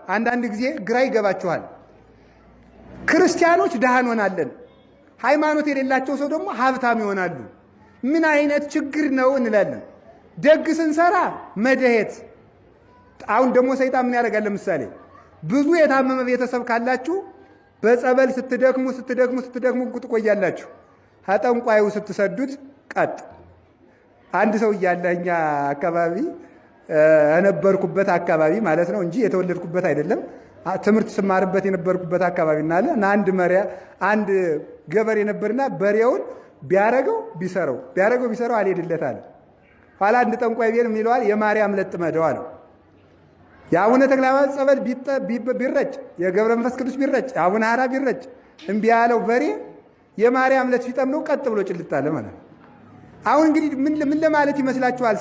አንዳንድ ጊዜ ግራ ይገባችኋል። ክርስቲያኖች ድሃ እንሆናለን፣ ሃይማኖት የሌላቸው ሰው ደግሞ ሀብታም ይሆናሉ። ምን አይነት ችግር ነው እንላለን። ደግ ስንሰራ መደሄት። አሁን ደግሞ ሰይጣን ምን ያደርጋል? ለምሳሌ ብዙ የታመመ ቤተሰብ ካላችሁ በጸበል ስትደክሙ ትቆያላችሁ። ጠንቋዩ ስትሰዱት ቀጥ። አንድ ሰው እያለ እኛ አካባቢ የነበርኩበት አካባቢ ማለት ነው እንጂ የተወለድኩበት አይደለም፣ ትምህርት ስማርበት የነበርኩበት አካባቢ እና አለ አንድ ገበሬ ነበርና በሬውን ቢያረገው ቢሰራው አልሄድለት አለ። ኋላ አንድ ጠንቋይ ቤት ምን ይለዋል? የማርያም ለጥመደው አለው። የአቡነ ተክለ ሃይማኖት ጸበል ቢረጭ፣ የገብረ መንፈስ ቅዱስ ቢረጭ፣ የአቡነ ሐራ ቢረጭ እምቢ ያለው በሬ የማርያም ለት ቢጠምደው ቀጥ ብሎ ጭልጥ አለ ማለት ነው። አሁን እንግዲህ ምን ለማለት ይመስላችኋል?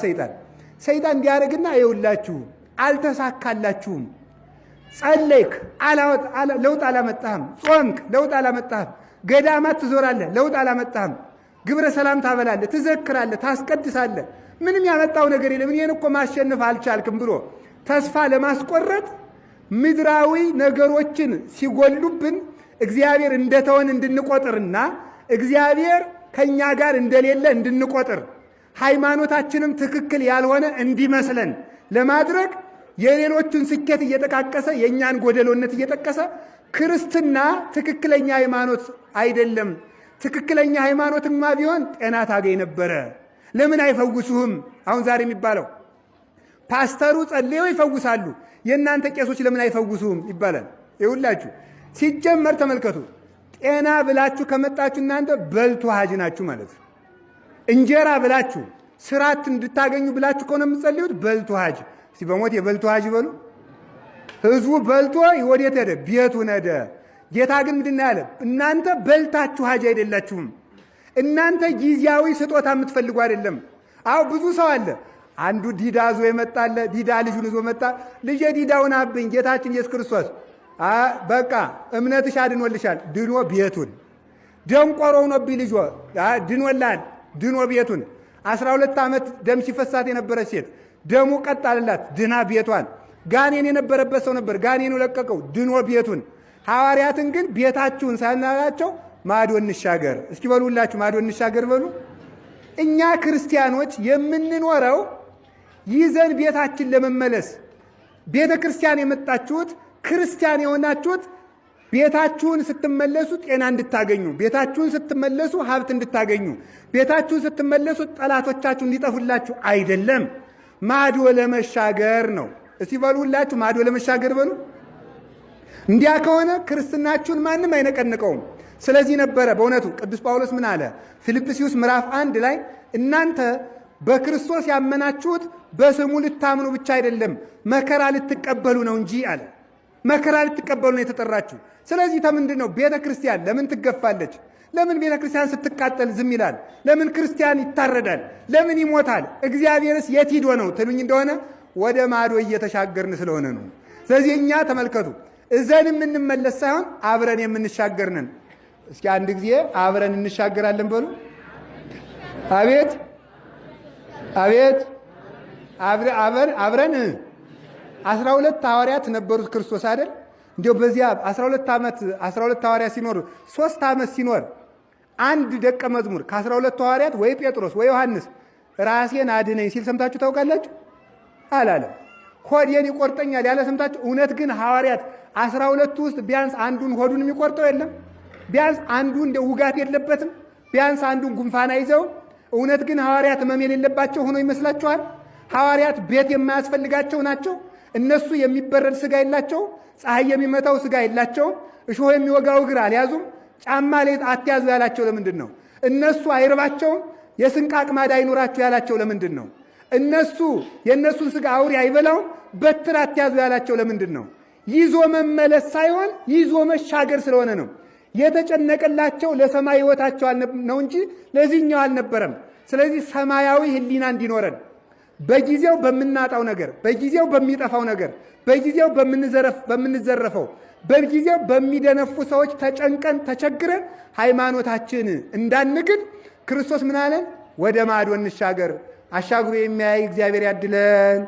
ሰይጣን እንዲያደርግና ይውላችሁ አልተሳካላችሁም። ጸለይክ ለውጥ አላመጣህም። ጾምክ ለውጥ አላመጣህም። ገዳማት ትዞራለህ ለውጥ አላመጣህም። ግብረ ሰላም ታበላለህ፣ ትዘክራለህ፣ ታስቀድሳለህ። ምንም ያመጣው ነገር የለም። እኔን እኮ ማሸነፍ አልቻልክም ብሎ ተስፋ ለማስቆረጥ ምድራዊ ነገሮችን ሲጎሉብን እግዚአብሔር እንደተወን እንድንቆጥርና እግዚአብሔር ከኛ ጋር እንደሌለ እንድንቆጥር ሃይማኖታችንም ትክክል ያልሆነ እንዲመስለን ለማድረግ የሌሎችን ስኬት እየጠቃቀሰ የኛን ጎደሎነት እየጠቀሰ ክርስትና ትክክለኛ ሃይማኖት አይደለም። ትክክለኛ ሃይማኖትማ ቢሆን ጤና ታገኝ ነበረ። ለምን አይፈውሱህም? አሁን ዛሬ የሚባለው ፓስተሩ ጸልየው ይፈውሳሉ፣ የእናንተ ቄሶች ለምን አይፈውሱህም ይባላል። ይኸውላችሁ ሲጀመር ተመልከቱ። ጤና ብላችሁ ከመጣችሁ እናንተ በልቶ ሀጅ ናችሁ ማለት ነው። እንጀራ ብላችሁ ስራት እንድታገኙ ብላችሁ ከሆነ የምትጸልዩት በልቶ ሀጅ። እስቲ በሞት የበልቶ ሀጅ በሉ። ህዝቡ በልቶ ወዴት ሄደ? ቤቱን ሄደ። ጌታ ግን ምንድን ያለ? እናንተ በልታችሁ ሀጅ አይደላችሁም። እናንተ ጊዜያዊ ስጦታ የምትፈልጉ አይደለም። አዎ ብዙ ሰው አለ። አንዱ ዲዳ ዞ የመጣለ ዲዳ ልጁን ዞ መጣ። ልጄ ዲዳውን አብኝ ጌታችን ኢየሱስ ክርስቶስ በቃ እምነትሽ አድኖልሻል። ድኖ ቤቱን። ደንቆሮ ሆኖብኝ ልጆ ድኖላል። ድኖ ቤቱን። 12 ዓመት ደም ሲፈሳት የነበረች ሴት ደሙ ቀጥ አለላት፣ ድና ቤቷን። ጋኔን የነበረበት ሰው ነበር፣ ጋኔኑ ለቀቀው፣ ድኖ ቤቱን። ሐዋርያትን ግን ቤታችሁን ሳናላቸው ማዶ እንሻገር። እስኪ በሉላችሁ ማዶ እንሻገር በሉ። እኛ ክርስቲያኖች የምንኖረው ይዘን ቤታችን ለመመለስ። ቤተ ክርስቲያን የመጣችሁት ክርስቲያን የሆናችሁት ቤታችሁን ስትመለሱ ጤና እንድታገኙ፣ ቤታችሁን ስትመለሱ ሀብት እንድታገኙ፣ ቤታችሁን ስትመለሱ ጠላቶቻችሁ እንዲጠፉላችሁ አይደለም። ማዶ ለመሻገር ነው። እስቲ በሉላችሁ ማዶ ለመሻገር በሉ። እንዲያ ከሆነ ክርስትናችሁን ማንም አይነቀንቀውም። ስለዚህ ነበረ በእውነቱ ቅዱስ ጳውሎስ ምን አለ? ፊልጵስዩስ ምዕራፍ 1 ላይ እናንተ በክርስቶስ ያመናችሁት በስሙ ልታምኑ ብቻ አይደለም መከራ ልትቀበሉ ነው እንጂ አለ። መከራ ልትቀበሉ ነው የተጠራችሁ። ስለዚህ ምንድን ነው ቤተ ክርስቲያን ለምን ትገፋለች? ለምን ቤተ ክርስቲያን ስትቃጠል ዝም ይላል? ለምን ክርስቲያን ይታረዳል? ለምን ይሞታል? እግዚአብሔርስ የት ሂዶ ነው ትሉኝ እንደሆነ ወደ ማዶ እየተሻገርን ስለሆነ ነው። ስለዚህ እኛ ተመልከቱ እዘን የምንመለስ ሳይሆን አብረን የምንሻገር ነን። እስኪ አንድ ጊዜ አብረን እንሻገራለን በሉ። አቤት አቤት አብረን 12 ሐዋርያት ነበሩት ክርስቶስ አይደል? እንዲያው በዚያ 12 ዓመት 12 ሐዋርያት ሲኖር 3 ዓመት ሲኖር አንድ ደቀ መዝሙር ከ12 ሐዋርያት ወይ ጴጥሮስ ወይ ዮሐንስ ራሴን አድነኝ ሲል ሰምታችሁ ታውቃላችሁ? አላለም። ሆዴን ይቆርጠኛል ያለ ሰምታችሁ? እውነት ግን ሐዋርያት 12 ውስጥ ቢያንስ አንዱን ሆዱን የሚቆርጠው የለም? ቢያንስ አንዱ እንደ ውጋት የለበትም? ቢያንስ አንዱን ጉንፋን አይዘው? እውነት ግን ሐዋርያት ሕመም የሌለባቸው ሆኖ ይመስላችኋል? ሐዋርያት ቤት የማያስፈልጋቸው ናቸው? እነሱ የሚበረድ ስጋ የላቸው? ፀሐይ የሚመታው ስጋ የላቸው? እሾህ የሚወጋው እግር አልያዙም? ጫማ ላይ አትያዙ ያላቸው ለምንድን ነው? እነሱ አይርባቸውም? የስንቅ አቅማዳ አይኖራቸው ያላቸው ለምንድን ነው? እነሱ የእነሱን ስጋ አውሬ አይበላውም? በትር አትያዙ ያላቸው ለምንድን ነው? ይዞ መመለስ ሳይሆን ይዞ መሻገር ስለሆነ ነው። የተጨነቀላቸው ለሰማይ ሕይወታቸው ነው እንጂ ለዚህኛው አልነበረም። ስለዚህ ሰማያዊ ሕሊና እንዲኖረን በጊዜው በምናጣው ነገር፣ በጊዜው በሚጠፋው ነገር፣ በጊዜው በምንዘረፈው፣ በጊዜው በሚደነፉ ሰዎች ተጨንቀን ተቸግረን ሃይማኖታችን እንዳንግድ ክርስቶስ ምን አለን? ወደ ማዶ እንሻገር። አሻግሮ የሚያይ እግዚአብሔር ያድለን።